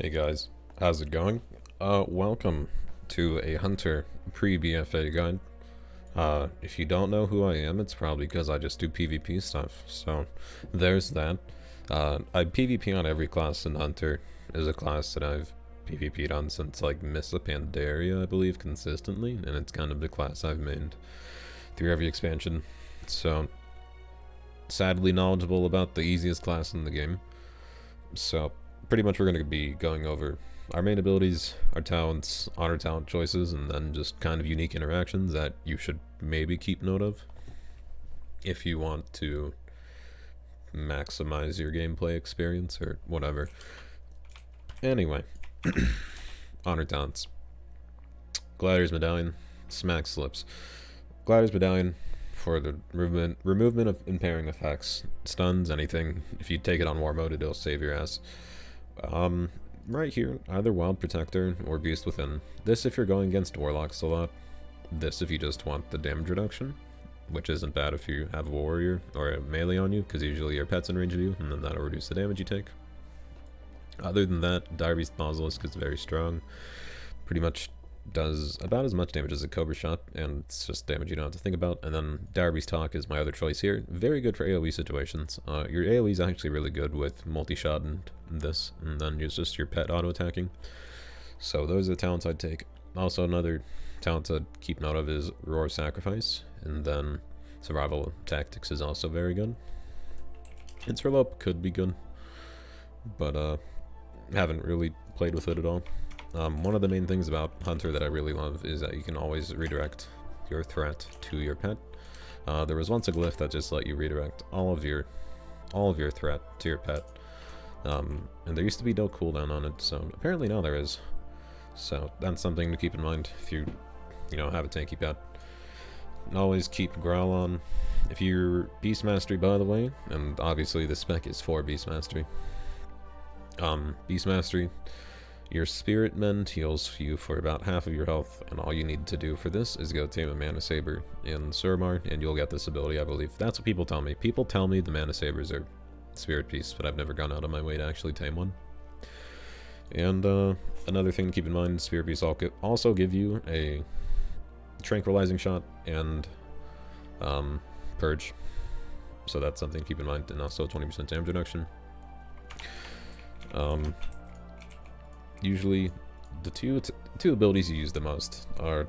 Hey guys, how's it going? Welcome to a Hunter pre-BFA guide. If you don't know who I am, it's probably because I just do PvP stuff, so there's that. I PvP on every class in Hunter. Is a class that I've PvP'd on since like Missa Pandaria, I believe, consistently, and it's kind of the class I've mained through every expansion. So, sadly knowledgeable about the easiest class in the game. So, pretty much we're going to be going over our main abilities, our talents, honor talent choices, and then just kind of unique interactions that you should maybe keep note of if you want to maximize your gameplay experience or whatever. Anyway, honor talents. Gladiator's Medallion, Smack Slips. Gladiator's Medallion for the removement of impairing effects, stuns, anything. If you take it on war mode, it'll save your ass. Right here, either Wild Protector or Beast Within. This if you're going against Warlocks a lot. This if you just want the damage reduction, which isn't bad if you have a Warrior or a melee on you, because usually your pet's in range of you, and then that'll reduce the damage you take. Other than that, Dire Beast Basilisk is very strong. Pretty much does about as much damage as a Cobra Shot, and it's just damage you don't have to think about. And then Dire Beast Talk is my other choice here. Very good for AoE situations. Your AoE is actually really good with multi-shot and this, and then it's just your pet auto-attacking. So those are the talents I'd take. Also, another talent to keep note of is Roar Sacrifice, and then Survival Tactics is also very good. Interlope could be good, but haven't really played with it at all. One of the main things about Hunter that I really love is that you can always redirect your threat to your pet. There was once a glyph that just let you redirect all of your threat to your pet, and there used to be no cooldown on it, so apparently now there is. So that's something to keep in mind if you have a tanky pet. And always keep Growl on. If you're Beast Mastery, by the way, and obviously the spec is for Beast Mastery. Beast Mastery, your Spirit Mend heals you for about half of your health, and all you need to do for this is go tame a Mana Saber in Suramar, and you'll get this ability, I believe. That's what people tell me. People tell me the Mana Sabers are Spirit Beasts, but I've never gone out of my way to actually tame one. And another thing to keep in mind, Spirit Beasts also give you a Tranquilizing Shot and Purge. So that's something to keep in mind, and also 20% damage reduction. Usually, the two abilities you use the most are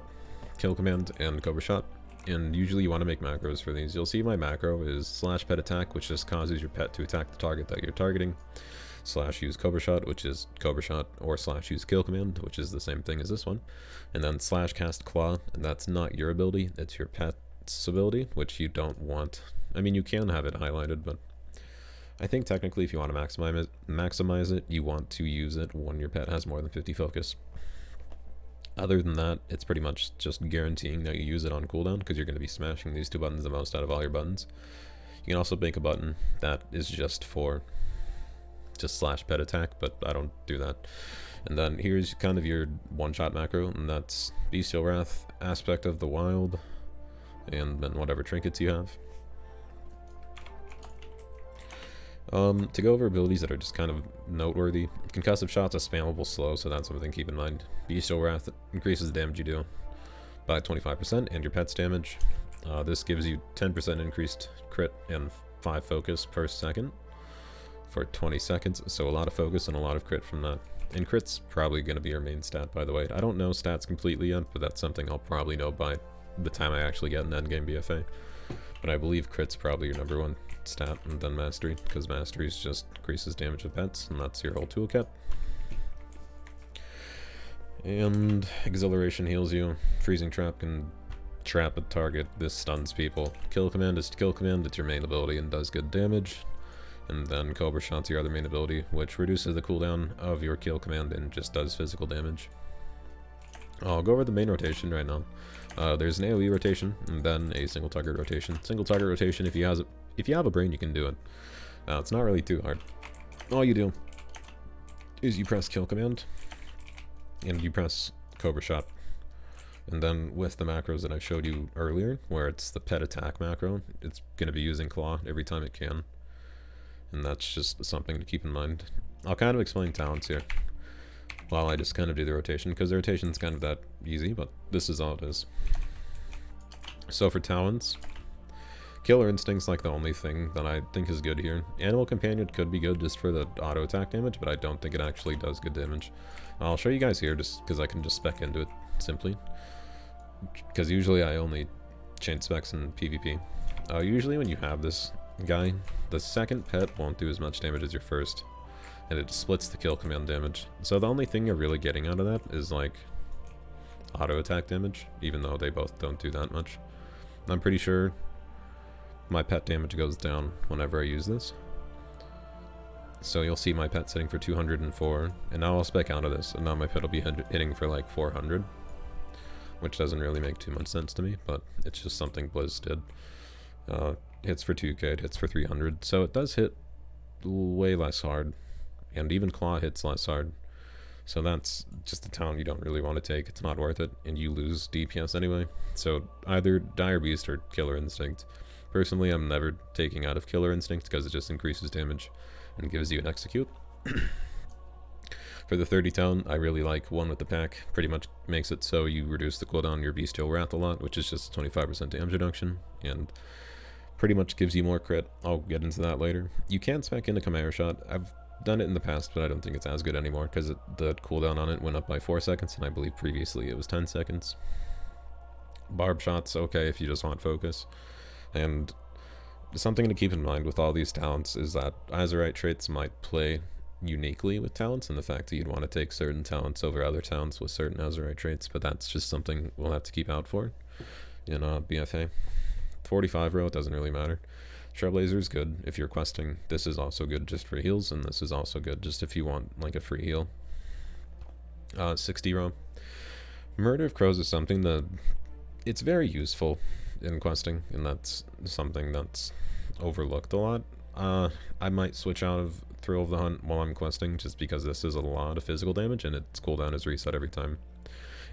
Kill Command and Cobra Shot, and usually you want to make macros for these. You'll see my macro is /pet attack, which just causes your pet to attack the target that you're targeting, /use Cobra Shot, which is Cobra Shot, or /use Kill Command, which is the same thing as this one, and then /cast Claw, and that's not your ability, it's your pet's ability, which you don't want. I mean, you can have it highlighted, but I think technically if you want to maximize it, you want to use it when your pet has more than 50 focus. Other than that, it's pretty much just guaranteeing that you use it on cooldown, because you're going to be smashing these two buttons the most out of all your buttons. You can also make a button that is just for /pet attack, but I don't do that. And then here's kind of your one-shot macro, and that's Bestial Wrath, Aspect of the Wild, and then whatever trinkets you have. To go over abilities that are just kind of noteworthy, Concussive Shot's a spammable slow, so that's something to keep in mind. Bestial Wrath increases the damage you do by 25% and your pet's damage. This gives you 10% increased crit and 5 focus per second for 20 seconds, so a lot of focus and a lot of crit from that. And crit's probably going to be your main stat, by the way. I don't know stats completely yet, but that's something I'll probably know by the time I actually get an endgame BFA. But I believe crit's probably your number one stat, and then mastery, because mastery just increases damage with pets, and that's your whole toolkit. And exhilaration heals you. Freezing trap can trap a target. This stuns people. Kill command is kill command. It's your main ability and does good damage. And then Cobra Shot's your other main ability, which reduces the cooldown of your kill command and just does physical damage. I'll go over the main rotation right now. There's an AoE rotation, and then a single target rotation. Single target rotation, if you have a brain, you can do it. It's not really too hard. All you do is you press Kill Command, and you press Cobra Shot. And then with the macros that I showed you earlier, where it's the pet attack macro, it's going to be using Claw every time it can. And that's just something to keep in mind. I'll kind of explain talents here. while I just kind of do the rotation, because the rotation's kind of that easy, but this is all it is. So for talents, Killer Instinct's like the only thing that I think is good here. Animal Companion could be good just for the auto attack damage, but I don't think it actually does good damage. I'll show you guys here just because I can just spec into it simply. Because usually I only chain specs in PvP. Usually when you have this guy, the second pet won't do as much damage as your first, and it splits the kill command damage. So the only thing you're really getting out of that is like auto attack damage, even though they both don't do that much. I'm pretty sure my pet damage goes down whenever I use this. So you'll see my pet sitting for 204, and now I'll spec out of this, and now my pet will be hitting for like 400, which doesn't really make too much sense to me, but it's just something Blizz did. Hits for 2k, it hits for 300, so it does hit way less hard, and even Claw hits less hard. So that's just a talent you don't really want to take. It's not worth it, and you lose DPS anyway. So either Dire Beast or Killer Instinct. Personally, I'm never taking out of Killer Instinct because it just increases damage and gives you an execute. For the 30 talent, I really like One with the Pack. Pretty much makes it so you reduce the cooldown on your Bestial Wrath a lot, which is just 25% damage reduction, and pretty much gives you more crit. I'll get into that later. You can spec into Chimera Shot. I've done it in the past, but I don't think it's as good anymore because the cooldown on it went up by 4 seconds, and I believe previously it was 10 seconds. Barb Shot's okay if you just want focus. And something to keep in mind with all these talents is that Azerite traits might play uniquely with talents, and the fact that you'd want to take certain talents over other talents with certain Azerite traits, but that's just something we'll have to keep out for in BFA. 45 row, it doesn't really matter. Trailblazer is good if you're questing. This is also good just for heals, and this is also good just if you want like a free heal. 60 row. Murder of Crows is something that it's very useful in questing, and that's something that's overlooked a lot. I might switch out of Thrill of the Hunt while I'm questing just because this is a lot of physical damage and its cooldown is reset every time.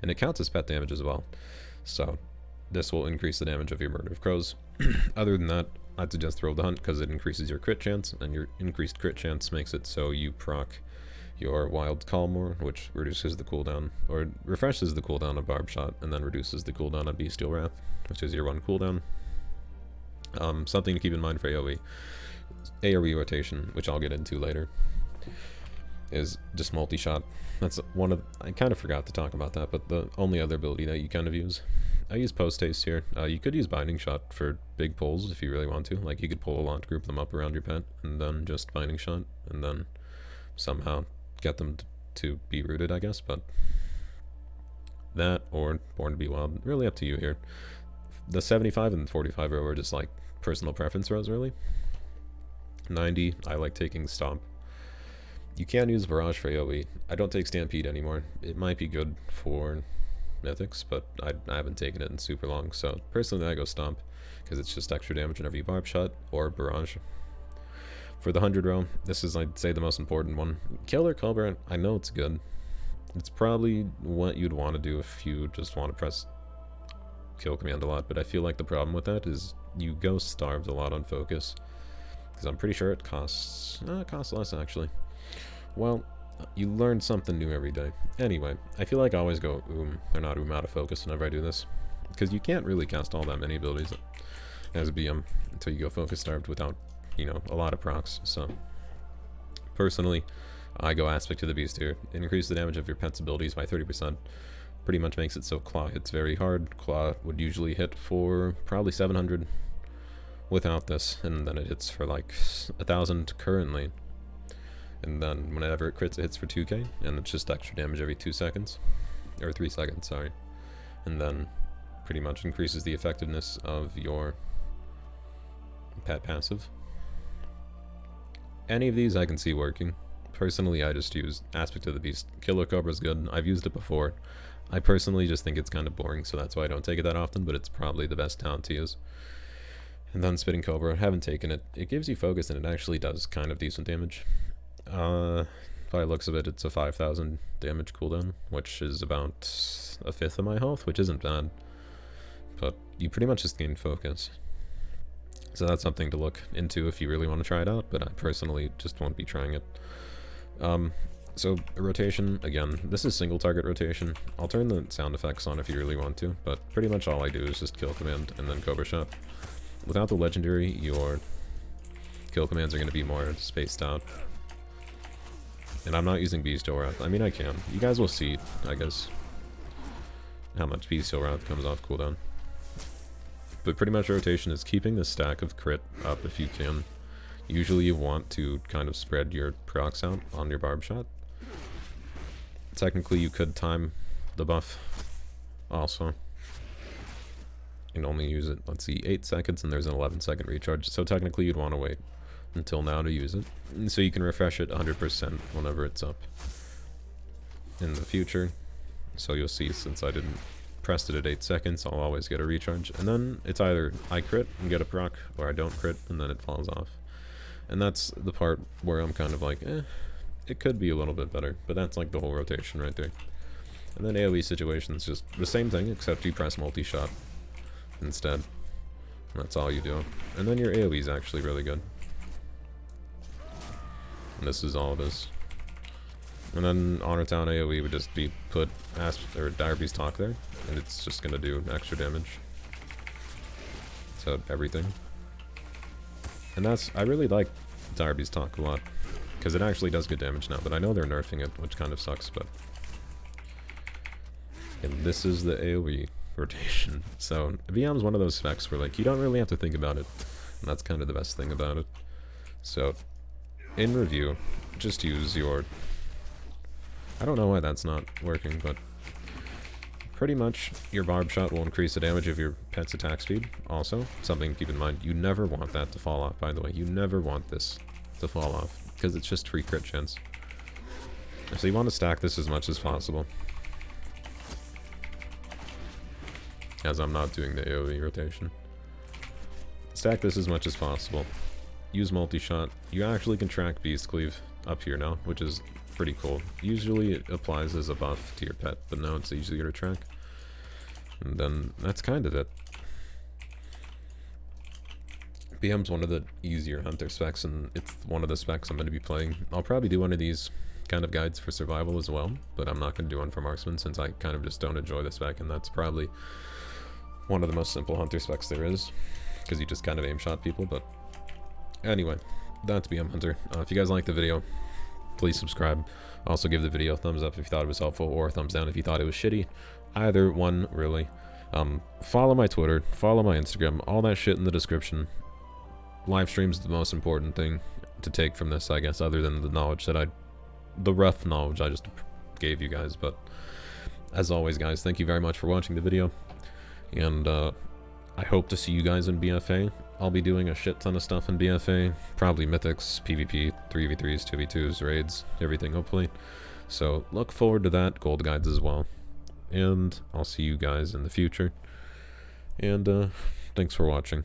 And it counts as pet damage as well. So this will increase the damage of your Murder of Crows. Other than that, I'd suggest Thrill of the Hunt because it increases your crit chance, and your increased crit chance makes it so you proc your Wild Call more, which reduces the cooldown, or refreshes the cooldown of Barb Shot, and then reduces the cooldown of Bestial Wrath, which is your 1 cooldown. Something to keep in mind for AoE. Aoe Rotation, which I'll get into later, is just multi-shot. That's one of... I kind of forgot to talk about that, but the only other ability that you kind of use. I use Post Haste here. You could use Binding Shot for big pulls if you really want to. Like, you could pull a lot, group them up around your pet, and then just Binding Shot, and then somehow get them to be rooted, I guess, but that or Born to be Wild, really up to you here. The 75 and 45 row are just like personal preference rows, really. 90, I like taking Stomp. You can use Barrage for AoE. I don't take Stampede anymore. It might be good for Mythics, but I haven't taken it in super long, so personally I go Stomp, because it's just extra damage whenever you Barb Shot, or Barrage. For the 100 row, this is, I'd say, the most important one. Killer Cobra, I know it's good. It's probably what you'd want to do if you just want to press kill command a lot, but I feel like the problem with that is you go starved a lot on focus. Because I'm pretty sure it costs less, actually. Well, you learn something new every day. Anyway, I feel like I always go or not out of focus whenever I do this. Because you can't really cast all that many abilities as BM until you go focus starved without, you know, a lot of procs. So personally, I go Aspect of the Beast here. Increase the damage of your pet's abilities by 30%. Pretty much makes it so Claw hits very hard. Claw would usually hit for probably 700 without this, and then it hits for like 1,000 currently. And then whenever it crits, it hits for 2k, and it's just extra damage every 2 seconds. Or 3 seconds, sorry. And then pretty much increases the effectiveness of your pet passive. Any of these I can see working. Personally, I just use Aspect of the Beast. Killer Cobra's good. I've used it before. I personally just think it's kind of boring, so that's why I don't take it that often, but it's probably the best talent to use. And then Spitting Cobra, haven't taken it. It gives you focus, and it actually does kind of decent damage. By looks of it, it's a 5,000 damage cooldown, which is about 1/5 of my health, which isn't bad. But you pretty much just gain focus. So that's something to look into if you really want to try it out, but I personally just won't be trying it. So, rotation, again, this is single target rotation. I'll turn the sound effects on if you really want to, but pretty much all I do is just kill command and then Cobra Shot. Without the legendary, your kill commands are going to be more spaced out. And I'm not using Bestial Wrath. I mean, I can. You guys will see, I guess, how much Bestial Wrath comes off cooldown. But pretty much rotation is keeping the stack of crit up if you can. Usually you want to kind of spread your procs out on your barb shot. Technically you could time the buff also. And only use it, let's see, 8 seconds and there's an 11-second recharge. So technically you'd want to wait until now to use it. And so you can refresh it 100% whenever it's up in the future. So you'll see, since I didn't press it at 8 seconds, I'll always get a recharge. And then it's either I crit and get a proc, or I don't crit and then it falls off. And that's the part where I'm kind of like, it could be a little bit better. But that's like the whole rotation right there. And then AoE situations, just the same thing, except you press multi-shot instead. That's all you do. And then your AoE is actually really good. And this is all it is. And then Honor Town AoE would just be put Dire Beast Talk there, and it's just gonna do extra damage. So everything. And I really like Dire Beast Talk a lot, because it actually does good damage now, but I know they're nerfing it, which kind of sucks, but... And this is the AoE rotation. So VM is one of those specs where like you don't really have to think about it, and that's kind of the best thing about it. So in review, just use your... I don't know why that's not working, but pretty much your barb shot will increase the damage of your pet's attack speed. Also, something to keep in mind, you never want that to fall off, by the way. You never want this to fall off, because it's just free crit chance. So you want to stack this as much as possible. As I'm not doing the AoE rotation. Stack this as much as possible. Use multi-shot. You actually can track Beast Cleave up here now, which is pretty cool. Usually it applies as a buff to your pet, but now it's easier to track. And then that's kind of it. BM's one of the easier hunter specs, and it's one of the specs I'm going to be playing. I'll probably do one of these kind of guides for survival as well, but I'm not going to do one for marksman since I kind of just don't enjoy the spec, and that's probably one of the most simple hunter specs there is, because you just kind of aim shot people. But anyway, that's BM Hunter. If you guys like the video, please subscribe. Also give the video a thumbs up if you thought it was helpful, or a thumbs down if you thought it was shitty. Either one, really. Follow my Twitter, follow my Instagram, all that shit in the description. Live stream's the most important thing to take from this, I guess, other than the knowledge that the rough knowledge I just gave you guys. But as always, guys, thank you very much for watching the video. And I hope to see you guys in BFA. I'll be doing a shit ton of stuff in BFA. Probably mythics, PvP, 3v3s, 2v2s, raids, everything hopefully. So look forward to that, gold guides as well. And I'll see you guys in the future. And thanks for watching.